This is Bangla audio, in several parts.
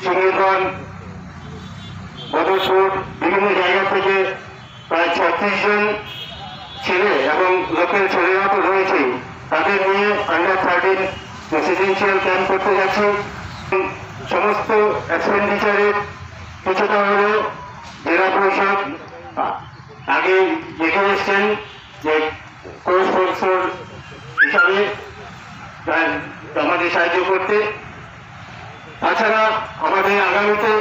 সিঙ্গিরগঞ্জ, বদরপুর বিভিন্ন জায়গা থেকে প্রায় 36 জন ছেলে এবং লোকাল ছেলেরা তো রয়েছেই, তাদের নিয়ে আন্ডার 13 রেসিডেন্সিয়াল ক্যাম্প করতে যাচ্ছি। সমস্ত এক্সপেন্ডিচারের কিছুটা হলে জেলা পরিষদ আগে দেখে এসছেন যে স্পন্সর হিসাবে আমাদের সাহায্য করতে। তাছাড়া আমাদের আগামীতে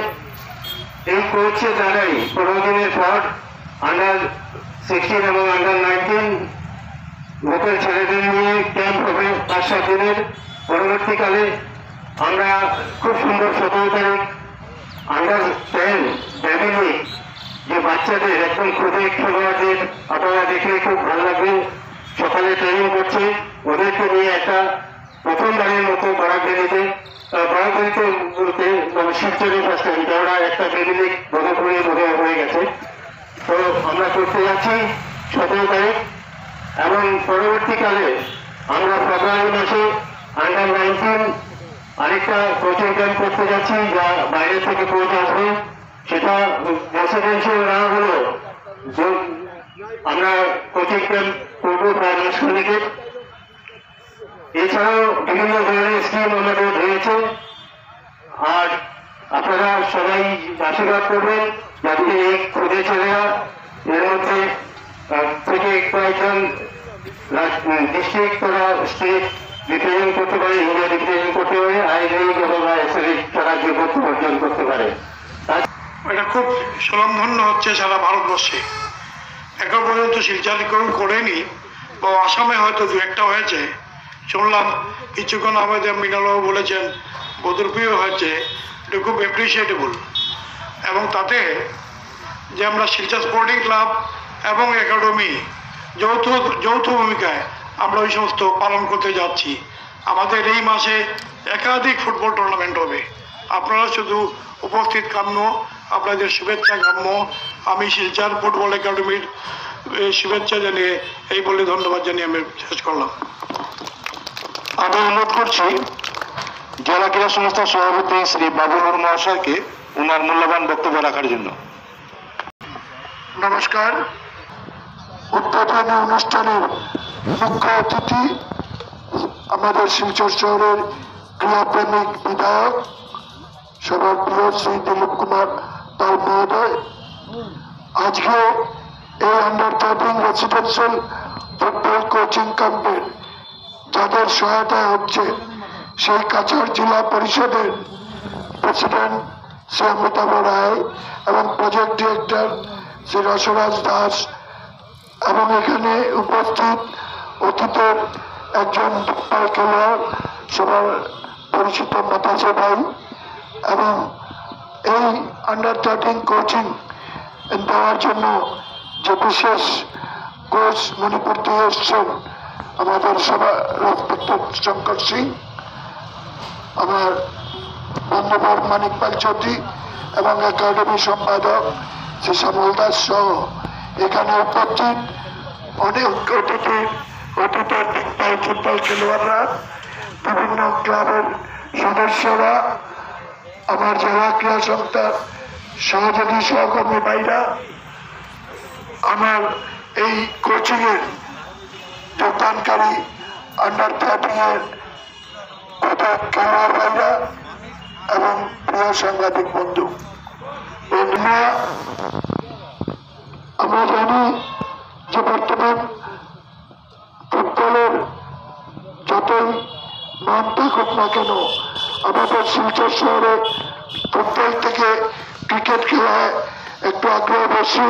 এই কোচে জানাই 15 দিনের পর আন্ডার 16 এবং আন্ডার 19 লোকাল ছেলেদের নিয়ে ক্যাম্প হবে 5-7 দিনের। পরবর্তীকালে আমরা খুব সুন্দর 17 তারিখ আন্ডার 10 বেবি লিগ, যে বাচ্চাদের একদম খুবই খেলোয়াড়দের আপনারা দেখলে খুব ভালো লাগবে, সকালে ট্রেনিং করছে, ওদেরকে নিয়ে একটা প্রথমবারের মতো বরাকবেরিতে বলতে শিবচরের ফার্স্ট টাইম ওরা একটা বেবি লিগ বদরপুরে হয়ে গেছে। তো আমরা করতে যাচ্ছি 17 তারিখ এবং পরবর্তীকালে আমরা ফেব্রুয়ারি মাসে আন্ডার 19 আরেকটা কোচিং ক্যাম্প করতে যাচ্ছি, যা বাইরে থেকে কোচ আসবে। সেটা রেসিডেন্সিয়াল না হলেও আমরা কোচিং ক্যাম্প করবো প্রায় 10 খানিকের। এছাড়াও বিভিন্ন ধরনের স্কিম আমাদের রয়েছে, আর আপনারা সবাই আশীর্বাদ করবেন যাতে এই খুদে ছেলেরা এর মধ্যে থেকে কয়েকজন ডিস্ট্রিক্ট বা স্টেট রিপ্রেজেন্ট করতে পারে, ইন্ডিয়া রিপ্রেজেন্ট করতে পারে, আইএনএইচ এবং তারা যোগ্যতা অর্জন করতে পারে। এটা খুব স্বনামধন্য হচ্ছে সারা ভারতবর্ষে। এখন পর্যন্ত শিলচারীকরণ করেনি, বা আসামে হয়তো দু একটা হয়েছে শুনলাম, কিছুক্ষণ আমাদের মৃণালবাবু বলেছেন বদরপুরেও হয়েছে। এটা খুব অ্যাপ্রিসিয়েটেবল। এবং তাতে যে আমরা শিলচর স্পোর্টিং ক্লাব এবং একাডেমি যৌথ ভূমিকায় আমরা ওই সমস্ত পালন করতে যাচ্ছি। আমাদের এই মাসে একাধিক ফুটবল টুর্নামেন্ট হবে, আপনারা শুধু উপস্থিত কাম্য, আপনাদের শুভেচ্ছা কাম্য। আমি শিলচর ফুটবল একাডেমির শুভেচ্ছা জানিয়ে এই বলে ধন্যবাদ জানিয়ে আমি শেষ করলাম। আমি অনুরোধ করছি জেলা ক্রীড়া সংস্থার সভাপতি শ্রী বাবুল মহাশয়কে ওনার মূল্যবান বক্তব্য রাখার জন্য। নমস্কার। উদ্বোধনী অনুষ্ঠানের মুখ্য অতিথি আমাদের শিলচর শহরের ক্রীড়াপ্রেমিক বিধায়ক সবার প্রিয় শ্রী দিলীপ কুমার পাল মহোদয়। আজকে এই আন্ডার 13 রেসিডেন্সিয়াল ফুটবল কোচিং ক্যাম্পের যাদের সহায়তায় হচ্ছে সেই কাছাড় জেলা পরিষদের প্রেসিডেন্ট শ্রী অমিতাভ রায় এবং প্রজেক্ট ডিরেক্টর শ্রী রসরাজ দাস এবং এখানে উপস্থিত অতীতের একজন ফুটবল খেলোয়াড় সবার পরিচিত মাতাসে ভাই, এবং এই আন্ডার 13 কোচিং দেওয়ার জন্য যে বিশেষ কোচ মণিপুর দিয়ে এসছেন আমাদের সবার রেসপেক্টেড শঙ্কর সিং, আমার বন্ধুবর মানিক পাল চৌধুরী এবং একাডেমি সম্পাদক শ্রী শ্যামল দাস সহ এখানে উপস্থিত অনেক অতীতের ফুটবল খেলোয়াড়রা, বিভিন্ন ক্লাবের সদস্যরা, আমার জেলা ক্রীড়া সংস্থার সহযোগী সহকর্মী ভাইরা, আমার এই কোচিংয়ের যোগদানকারী আন্ডার 13 খেলোয়াড় ভাইরা এবং প্রিয় সাংবাদিক বন্ধু। আমরা জানি যে বর্তমান ফুটবলের যতই নাম থাকুক না কেন, আমাদের শিলচর শহরে ফুটবল থেকে ক্রিকেট খেলায় একটু আগ্রহ বেশি।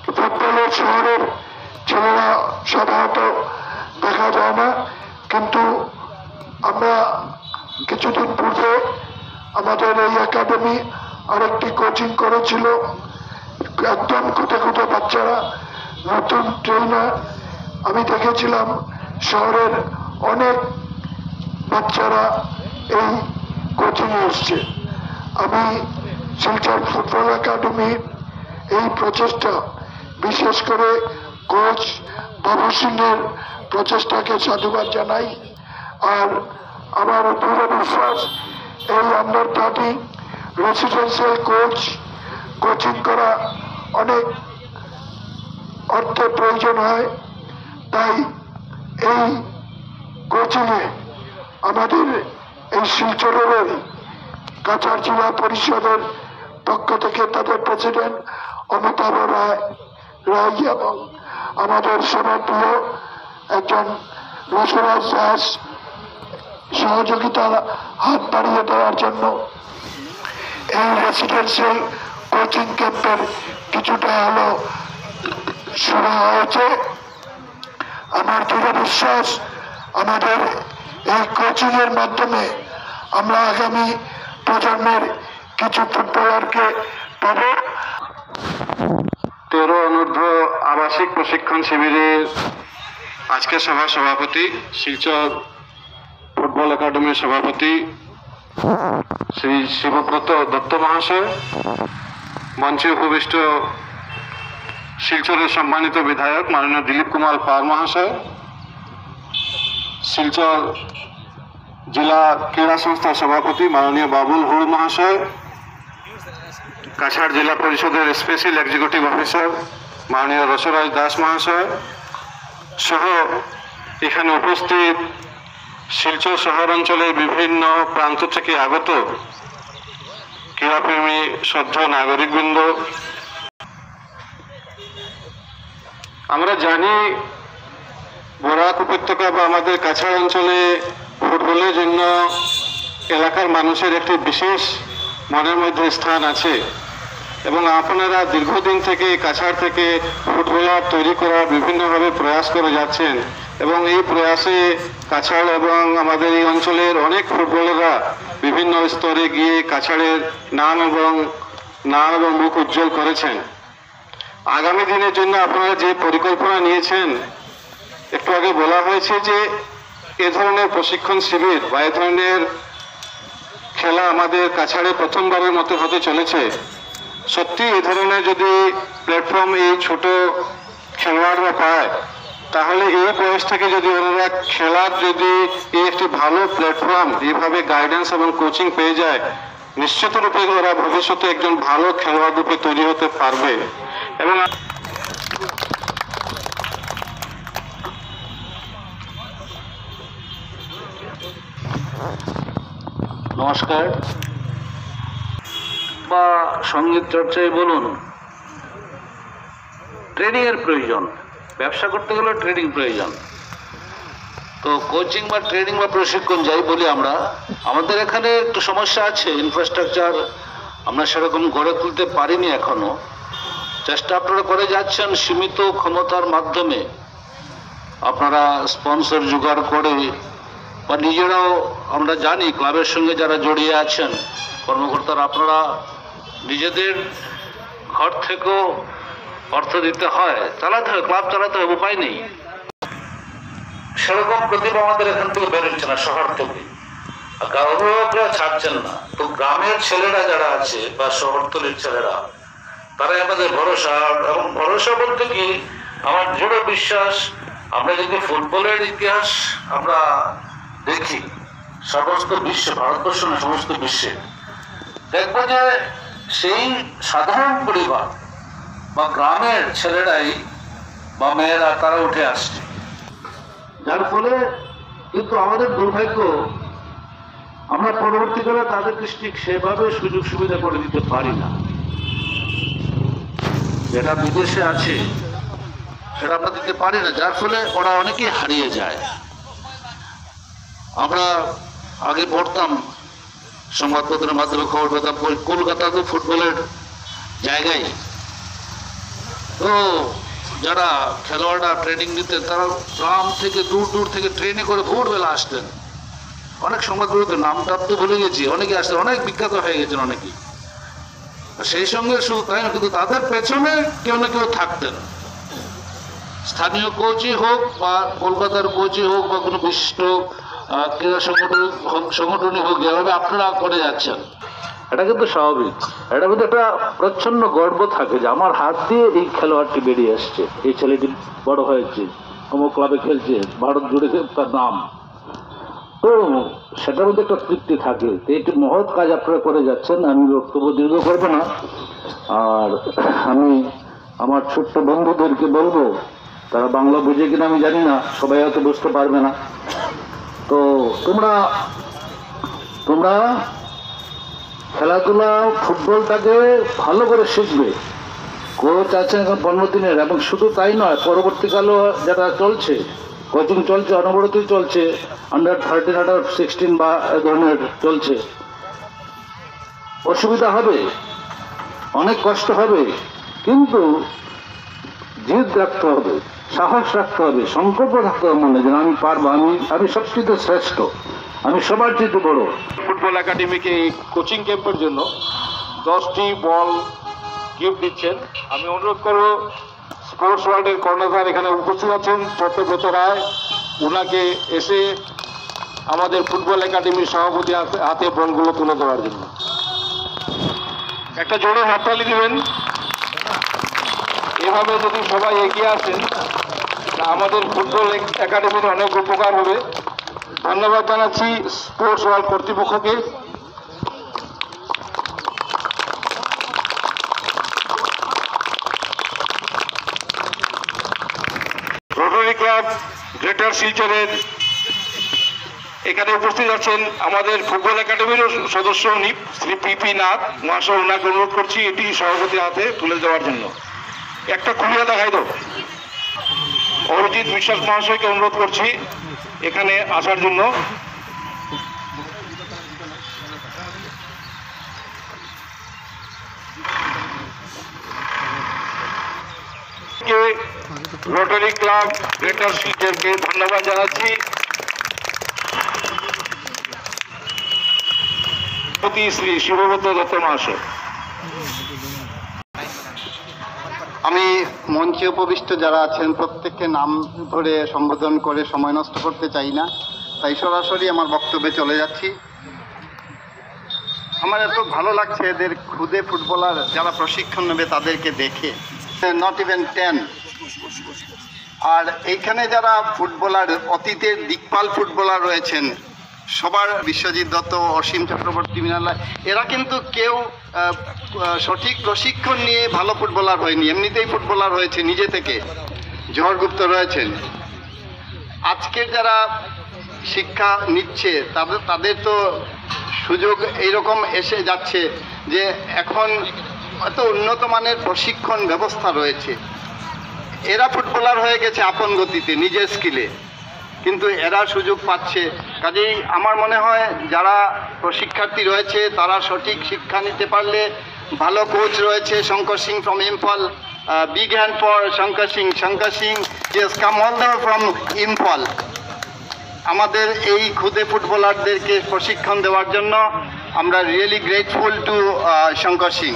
ফুটবলের শহরের ছেলেরা সাধারণত দেখা যায় না, কিন্তু আমরা কিছুদিন পূর্বে আমাদের এই একাডেমি আরেকটি কোচিং করেছিল। একদম খুঁটে বাচ্চারা, নতুন ট্রেনার। আমি দেখেছিলাম শহরের অনেক বাচ্চারা এই কোচিংয়ে এসছে। আমি শিলচর ফুটবল একাডেমির এই প্রচেষ্টা, বিশেষ করে কোচ বাবু সিংয়ের প্রচেষ্টাকে সাধুবাদ জানাই। আর আমার দৃঢ় বিশ্বাস এই আন্ডার 13 রেসিডেন্সিয়াল কোচিং করা অনেক অর্থের প্রয়োজন হয়, তাই এই কোচিংয়ে আমাদের এই শিলচরের কাছাড় জেলা পরিষদের পক্ষ থেকে তাদের প্রেসিডেন্ট অমিতাভ রায় এবং আমাদের সভাপ্রিয় একজন রসরাজ দাস সহযোগিতার হাত বাড়িয়ে দেওয়ার জন্য এই রেসিডেন্সিয়াল কোচিং ক্যাম্পের কিছুটা হলো শুরু হয়েছে। আমার দৃঢ় বিশ্বাস আমাদের এই কোচিং এর মাধ্যমে আমরা আগামী প্রজন্মের কিছু ফুটবলারকে পাব। 13 অনূর্ধ্ব আবাসিক প্রশিক্ষণ শিবিরের আজকের সভার সভাপতি, শিলচর ফুটবল একাডেমির সভাপতি শ্রী শিবব্রত দত্ত মহাশয়, মঞ্চে উপবিষ্ট শিলচরের সম্মানিত বিধায়ক মাননীয় দিলীপ কুমার পাল মহাশয়, শিলচর জেলা ক্রীড়া সংস্থার সভাপতি মাননীয় বাবুল হুড় মহাশয়, কাছাড় জেলা পরিষদের স্পেশাল এক্সিকিউটিভ অফিসার মাননীয় রসরাজ দাস মহাশয় সহ এখানে উপস্থিত শিলচর শহর অঞ্চলের বিভিন্ন প্রান্ত থেকে আগত ক্রীড়াপ্রেমী শ্রদ্ধেয় নাগরিকবৃন্দ, আমরা জানি বরাক উপত্যকা বা আমাদের কাছাড় অঞ্চলে ফুটবলের জন্য এলাকার মানুষের একটি বিশেষ মনের মধ্যে স্থান আছে এবং আপনারা দীর্ঘদিন থেকে কাছাড় থেকে ফুটবলার তৈরি করার বিভিন্নভাবে প্রয়াস করে যাচ্ছেন এবং এই প্রয়াসে কাছাড় এবং আমাদের এই অঞ্চলের অনেক ফুটবলাররা বিভিন্ন স্তরে গিয়ে কাছাড়ের নাম এবং মুখ উজ্জ্বল করেছেন। আগামী দিনের জন্য আপনারা যে পরিকল্পনা নিয়েছেন, একটু আগে বলা হয়েছে যে এ ধরনের প্রশিক্ষণ শিবির বা এ ধরনের খেলা আমাদের কাছাড়ে প্রথমবারের মতো হতে চলেছে। সত্যি এ ধরনের যদি প্ল্যাটফর্ম এই ছোট খেলোয়াড়রা পায়, তাহলে এই বয়স থেকে যদি ওনারা খেলার যদি এই একটি ভালো প্ল্যাটফর্ম এইভাবে গাইডেন্স এবং কোচিং পেয়ে যায়, নিশ্চিত রূপে ওরা ভবিষ্যতে একজন ভালো খেলোয়াড় রূপে তৈরি হতে পারবে। এবং নমস্কার। বা সঙ্গীত চর্চায় বলুন, ট্রেনিং এর প্রয়োজন, ব্যবসা করতে গেলে ট্রেনিং প্রয়োজন। তো কোচিং বা ট্রেনিং বা প্রশিক্ষণ যাই বলি আমরা, আমাদের এখানে একটু সমস্যা আছে, ইনফ্রাস্ট্রাকচার আমরা সেরকম গড়ে তুলতে পারিনি এখনো। চেষ্টা আপনারা করে যাচ্ছেন সীমিত ক্ষমতার মাধ্যমে, আপনারা স্পন্সর জোগাড় করে বা নিজেরাও, আমরা জানি ক্লাবের সঙ্গে যারা জড়িয়ে আছেন কর্মকর্তারা, আপনারা নিজেদের ঘর থেকেও অর্থ দিতে হয়, চালাতে হয়, ক্লাব চালাতে হয়, উপায় নেই। সেরকম প্রতিভা আমাদের এখান থেকে বেরোচ্ছে না, শহর থেকে অভিভাবকরা ছাড়ছেন না। তো গ্রামের ছেলেরা যারা আছে বা শহরতলির ছেলেরা, তারাই আমাদের ভরসা। এবং ভরসা বলতে কি, আমার দৃঢ় বিশ্বাস, আমরা যদি ফুটবলের ইতিহাস আমরা দেখি সমস্ত বিশ্বে, ভারতবর্ষ না সমস্ত বিশ্বে, দেখবো যে সেই সাধারণ পরিবার বা গ্রামের ছেলেরাই বা মেয়েরা তারা উঠে আসছে। যার ফলে কিন্তু আমাদের দুর্ভাগ্য, আমরা পরবর্তীকালে তাদেরকে ঠিক সেভাবে সুযোগ সুবিধা করে দিতে পারি না। যেটা বিদেশে আছে সেটা আমরা দিতে পারি না, যার ফলে ওরা অনেকেই হারিয়ে যায়। আমরা আগে পড়তাম, সংবাদপত্রের মাধ্যমে খবর পেতাম, কলকাতা তো ফুটবলের জায়গায়। তো যারা খেলোয়াড়রা ট্রেনিং দিতেন, তারা গ্রাম থেকে দূর দূর থেকে ট্রেনে করে ভোরবেলা আসতেন। অনেক সংবাদপত্র নামটা তো ভুলে গেছি, অনেকে আসতেন, অনেক বিখ্যাত হয়ে গেছেন অনেকেই। সেই সঙ্গে শুধু তাই না, কিন্তু তাদের পেছনে কেউ না কেউ থাকতেন, স্থানীয় কোচই হোক বা কলকাতার কোচই হোক বা কোনো বিশিষ্ট ক্রীড়া সংগঠনই হোক, যেভাবে আপনারা করে যাচ্ছেন, এটা কিন্তু স্বাভাবিক। এটা কিন্তু একটা প্রচ্ছন্ন গর্ব থাকে যে আমার হাত দিয়ে এই খেলোয়াড়টি বেরিয়ে আসছে, এই ছেলেটি বড় হয়েছে, অমুক ক্লাবে খেলছে, ভারত জুড়ে তার নাম। তো সেটার মধ্যে একটা তৃপ্তি থাকে। তো একটি মহৎ কাজ আপনারা করে যাচ্ছেন, আমি বক্তব্য দীর্ঘ করব না। আর আমি আমার ছোট্ট বন্ধুদেরকে বলবো, তারা বাংলা বুঝে কিনা আমি জানি না, সবাই হয়তো বুঝতে পারবে না। তো তোমরা খেলাধুলা ফুটবলটাকে ভালো করে শিখবে। কোচ আছেন এখন 15 দিনের, এবং শুধু তাই নয়, পরবর্তীকালেও যারা চলছে, কোচিং চলছে, অনবরতই চলছে, আন্ডার 13 আন্ডার 16 বা এ ধরনের চলছে। অসুবিধা হবে, অনেক কষ্ট হবে, কিন্তু জিদ রাখতে হবে, সাহস রাখতে হবে, সংকল্প থাকতে হবে মনে, যে আমি পারবো, আমি সবচেয়ে শ্রেষ্ঠ, আমি সবার চেয়ে বড়। ফুটবল একাডেমিকে এই কোচিং ক্যাম্পের জন্য 10টি বল গিফট দিচ্ছেন। আমি অনুরোধ করব, স্পোর্টস ওয়ার্ল্ডের কর্ণধার এখানে উপস্থিত আছেন সত্যব্রত রায়, ওনাকে এসে আমাদের ফুটবল একাডেমির সভাপতি হাতে বলগুলো তুলে দেওয়ার জন্য একটা জোরে হাততালি দিবেন। এভাবে যদি সবাই এগিয়ে আসেন, আমাদের ফুটবল একাডেমির অনেক উপকার হবে। ধন্যবাদ জানাচ্ছি স্পোর্টস ওয়ার্ল্ড কর্তৃপক্ষকে। রোটারি ক্লাব গ্রেটার শিলচরের এখানে উপস্থিত আছেন আমাদের ফুটবল একাডেমির সদস্য উনি শ্রী পিপি নাথ মহাশয়, ওনাকে অনুরোধ করছি এটি সভাপতি হাতে তুলে দেওয়ার জন্য। একটা খুলিয়া দেখাই দাও। অরিজিৎ বিশ্বাস মহাশয়কে অনুরোধ করছি এখানে আসার জন্য। রোটারি ক্লাব গ্রেটার শিলচরকে ধন্যবাদ জানাচ্ছি। শ্রী শিবব্রত দত্ত মহাশয়। আমি মঞ্চে উপবিষ্ট যারা আছেন প্রত্যেককে নাম ধরে সম্বোধন করে সময় নষ্ট করতে চাই না, তাই সরাসরি আমার বক্তব্যে চলে যাচ্ছি। আমার এত ভালো লাগছে এদের খুদে ফুটবলার যারা প্রশিক্ষণ নেবে তাদেরকে দেখে, নট ইভেন 10। আর এইখানে যারা ফুটবলার, অতীতের দিকপাল ফুটবলার রয়েছেন সবার, বিশ্বজিৎ দত্ত, অসীম চক্রবর্তী, মিনাল্লা, এরা কিন্তু কেউ সঠিক প্রশিক্ষণ নিয়ে ভালো ফুটবলার হয়নি, এমনিতেই ফুটবলার হয়েছে নিজে থেকে। জহরগুপ্ত রয়েছেন। আজকের যারা শিক্ষা নিচ্ছে তাদের তো সুযোগ এইরকম এসে যাচ্ছে যে এখন এত উন্নত মানের প্রশিক্ষণ ব্যবস্থা রয়েছে, এরা ফুটবলার হয়ে গেছে আপন গতিতে নিজের স্কিলে, কিন্তু এরা সুযোগ পাচ্ছে। কাজেই আমার মনে হয় যারা প্রশিক্ষার্থী রয়েছে তারা সঠিক শিক্ষা নিতে পারলে, ভালো কোচ রয়েছে Shankar Singh from Imphal, big hand for Shankar Singh. Shankar Singh is come all the from Imphal. আমাদের এই খুদে ফুটবলারদেরকে প্রশিক্ষণ দেওয়ার জন্য আমরা really grateful to Shankar Singh.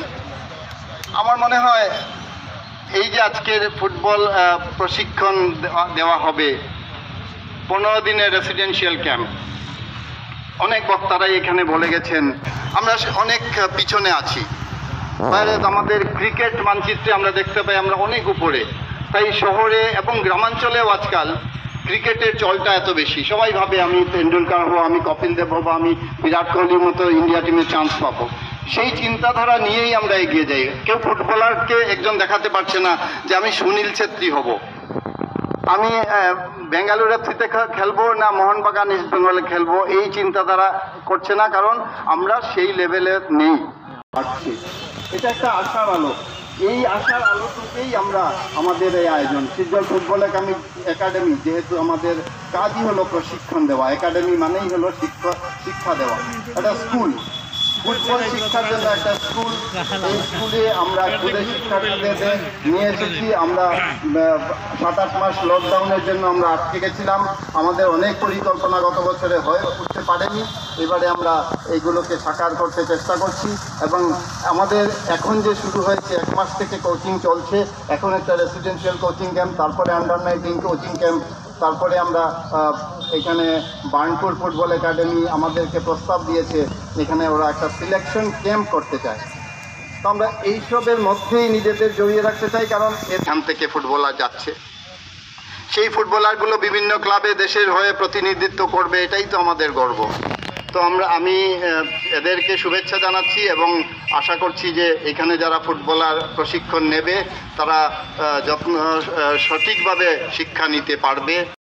আমার মনে হয় এই যে আজকের ফুটবল প্রশিক্ষণ দেওয়া হবে, 15 দিনের রেসিডেন্সিয়াল ক্যাম্প, অনেক বক্তারাই এখানে বলে গেছেন আমরা অনেক পিছনে আছি। আমাদের ক্রিকেট মানচিত্রে আমরা দেখতে পাই আমরা অনেক উপরে, তাই শহরে এবং গ্রামাঞ্চলেও আজকাল ক্রিকেটের চলটা এত বেশি। সবাই ভাবে আমি তেন্ডুলকার হবো, আমি কপিল দেব হবো, আমি বিরাট কোহলির মতো ইন্ডিয়া টিমে চান্স পাবো। সেই চিন্তাধারা নিয়েই আমরা এগিয়ে যাই। কেউ ফুটবলারকে একজন দেখাতে পারছে না যে আমি সুনীল ছেত্রী হব, আমি বেঙ্গালুরু এফসিতে খেলবো না মোহনবাগান ইস্ট বেঙ্গলে খেলবো, এই চিন্তাধারা করছে না, কারণ আমরা সেই লেভেলে নেই। এটা একটা আশার আলো, এই আশার আলোটুকেই আমরা আমাদের এই আয়োজন শিলচর ফুটবল একাডেমি, যেহেতু আমাদের কাজই হলো প্রশিক্ষণ দেওয়া, একাডেমি মানেই হলো শিক্ষা দেওয়া, একটা স্কুল, ফুটবল শিক্ষার জন্য একটা স্কুল। এই স্কুলে আমরা খুদে শিক্ষার্থীদের নিয়ে এসেছি। আমরা 7-8 মাস লকডাউনের জন্য আমরা আটকে গেছিলাম, আমাদের অনেক পরিকল্পনা গত বছরে হয়ে উঠতে পারেনি, এবারে আমরা এইগুলোকে সাকার করতে চেষ্টা করছি। এবং আমাদের এখন যে শুরু হয়েছে 1 মাস থেকে কোচিং চলছে, এখন একটা রেসিডেন্সিয়াল কোচিং ক্যাম্প, তারপরে আন্ডার 19 কোচিং ক্যাম্প, তারপরে আমরা এখানে বার্নপুর ফুটবল একাডেমি আমাদেরকে প্রস্তাব দিয়েছে, এখানে ওরা একটা সিলেকশন ক্যাম্প করতে চায়। তো আমরা এইসবের মধ্যেই নিজেদের জড়িয়ে রাখতে চাই, কারণ এখান থেকে ফুটবলার যাচ্ছে। সেই ফুটবলারগুলো বিভিন্ন ক্লাবে দেশের হয়ে প্রতিনিধিত্ব করবে, এটাই তো আমাদের গর্ব। তো আমি এদেরকে শুভেচ্ছা জানাচ্ছি এবং আশা করছি যে এখানে যারা ফুটবলার প্রশিক্ষণ নেবে তারা সঠিকভাবে শিক্ষা নিতে পারবে।